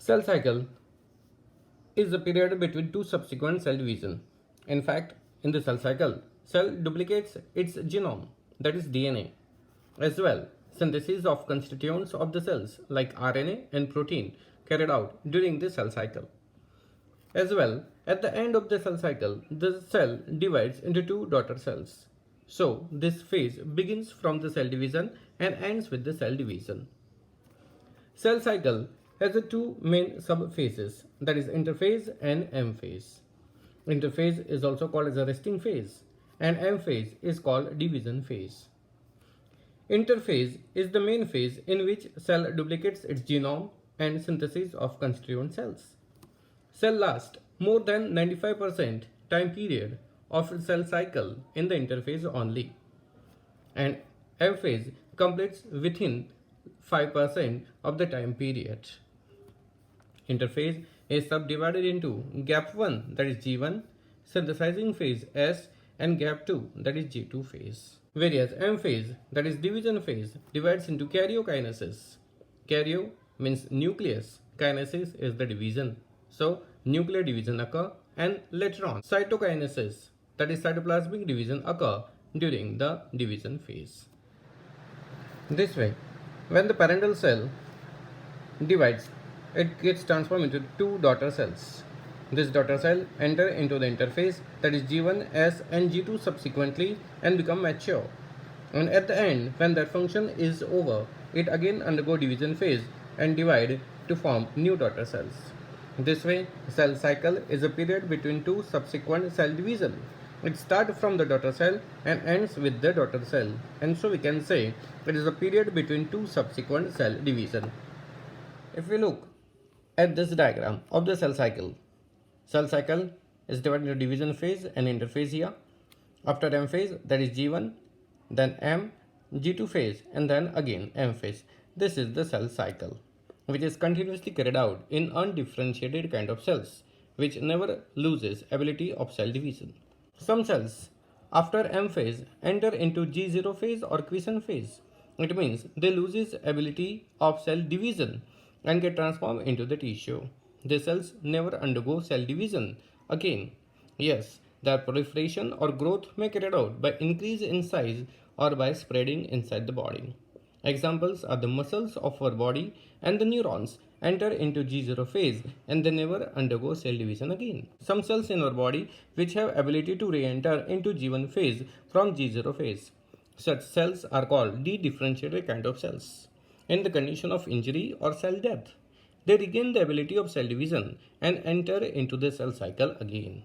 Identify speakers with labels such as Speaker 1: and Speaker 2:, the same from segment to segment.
Speaker 1: Cell cycle is the period between two subsequent cell division. In fact, in the cell cycle, cell duplicates its genome, that is DNA, as well synthesis of constituents of the cells like RNA and protein carried out during the cell cycle. As well, at the end of the cell cycle, the cell divides into two daughter cells. So, this phase begins from the cell division and ends with the cell division. Cell cycle has the two main subphases, that is interphase and M phase. Interphase is also called as a resting phase and M phase is called division phase. Interphase is the main phase in which cell duplicates its genome and synthesis of constituent cells. Cell lasts more than 95% time period of cell cycle in the interphase only, and M phase completes within 5% of the time period. Interphase is subdivided into gap 1, that is G1, synthesizing phase S, and gap 2, that is G2 phase. Whereas M phase, that is division phase, divides into karyokinesis. Karyo means nucleus, kinesis is the division. So nuclear division occur, and later on cytokinesis, that is cytoplasmic division, occur during the division phase. This way, when the parental cell divides, it gets transformed into two daughter cells. This daughter cell enter into the interphase, that is G1, S and G2 subsequently, and become mature. And at the end, when that function is over, it again undergo division phase and divide to form new daughter cells. This way, cell cycle is a period between two subsequent cell division. It starts from the daughter cell and ends with the daughter cell, and so we can say it is a period between two subsequent cell division. If we look at this diagram of the cell cycle is divided into division phase and interphase here. After M phase, that is G1, then M, G2 phase, and then again M phase. This is the cell cycle, which is continuously carried out in undifferentiated kind of cells, which never loses ability of cell division. Some cells after M phase enter into G0 phase or quiescent phase. It means they loses ability of cell division and get transformed into the tissue. These cells never undergo cell division again. Yes, their proliferation or growth may carried out by increase in size or by spreading inside the body. Examples are the muscles of our body and the neurons enter into G0 phase and they never undergo cell division again. Some cells in our body which have ability to re-enter into G1 phase from G0 phase. Such cells are called de-differentiated kind of cells. In the condition of injury or cell death, they regain the ability of cell division and enter into the cell cycle again.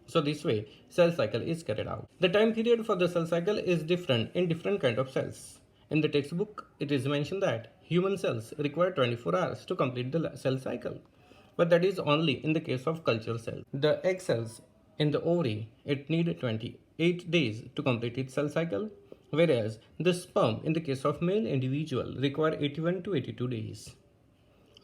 Speaker 1: So this way, cell cycle is carried out. The time period for the cell cycle is different in different kind of cells. In the textbook, it is mentioned that human cells require 24 hours to complete the cell cycle. But that is only in the case of culture cells. The egg cells in the ovary, it needs 28 days to complete its cell cycle, whereas the sperm in the case of male individual require 81 to 82 days.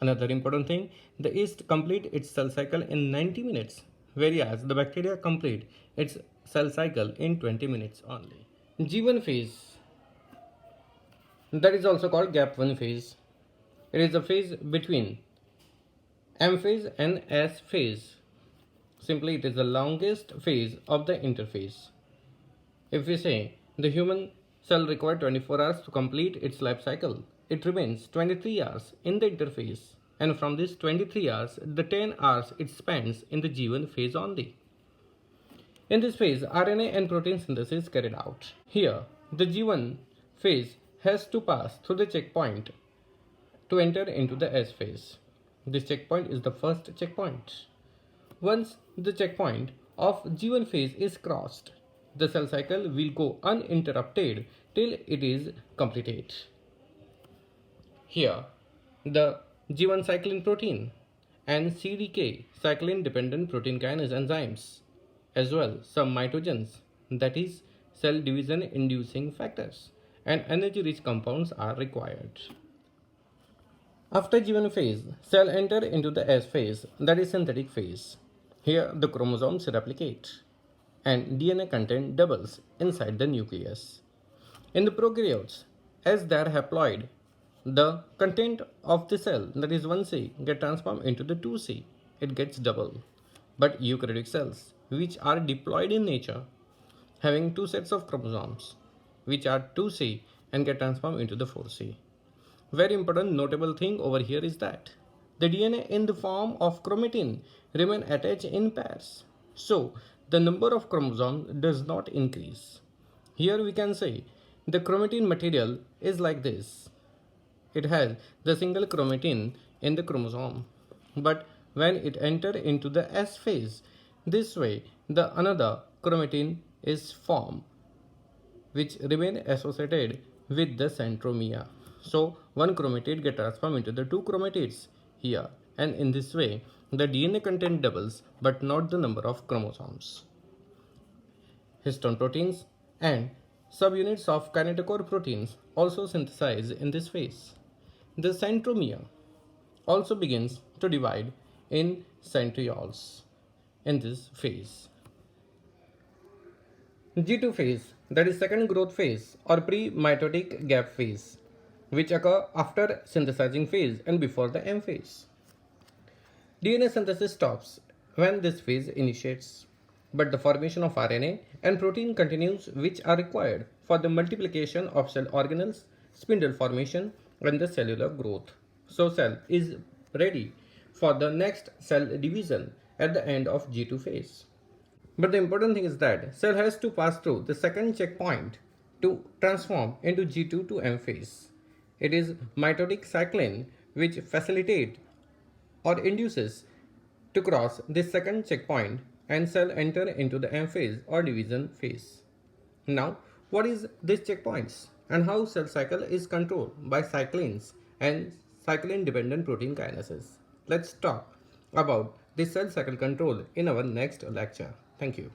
Speaker 1: Another important thing, the yeast complete its cell cycle in 90 minutes, whereas the bacteria complete its cell cycle in 20 minutes only. G1 phase, that is also called gap 1 phase. It is the phase between M phase and S phase. Simply, it is the longest phase of the interphase. If we say the human cell requires 24 hours to complete its life cycle, it remains 23 hours in the interphase, and from this 23 hours, the 10 hours it spends in the G1 phase only. In this phase, RNA and protein synthesis is carried out. Here, the G1 phase has to pass through the checkpoint to enter into the S phase. This checkpoint is the first checkpoint. Once the checkpoint of G1 phase is crossed, the cell cycle will go uninterrupted till it is completed. Here, the G1 cyclin protein and CDK cyclin dependent protein kinase enzymes, as well some mitogens, that is cell division inducing factors, and energy rich compounds are required. After G1 phase, cell enter into the S phase, that is synthetic phase. Here the chromosomes replicate and DNA content doubles inside the nucleus. In the prokaryotes, as they are haploid, The content of the cell, that is 1C, get transformed into the 2C. It gets double. But eukaryotic cells, which are diploid in nature, having two sets of chromosomes, which are 2C and get transformed into the 4C. Very important notable thing over here is that the DNA in the form of chromatin remain attached in pairs. So the number of chromosomes does not increase. Here we can say the chromatin material is like this. It has the single chromatin in the chromosome. But when it enter into the S phase, this way the another chromatin is formed which remain associated with the centromere. So one chromatid get transformed into the two chromatids here, and in this way the DNA content doubles but not the number of chromosomes. Histone proteins and subunits of kinetochore proteins also synthesize in this phase. The centromere also begins to divide in centrioles in this phase. G2 phase, that is second growth phase or pre-mitotic gap phase, which occur after synthesizing phase and before the M phase. DNA synthesis stops when this phase initiates, but the formation of RNA and protein continues, which are required for the multiplication of cell organelles, spindle formation and the cellular growth. So cell is ready for the next cell division at the end of G2 phase. But the important thing is that cell has to pass through the second checkpoint to transform into G2 to M phase. It is mitotic cyclin which facilitate or induces to cross this second checkpoint and cell enter into the M phase or division phase. Now, what is these checkpoints and how cell cycle is controlled by cyclins and cyclin dependent protein kinases? Let's talk about the cell cycle control in our next lecture. Thank you.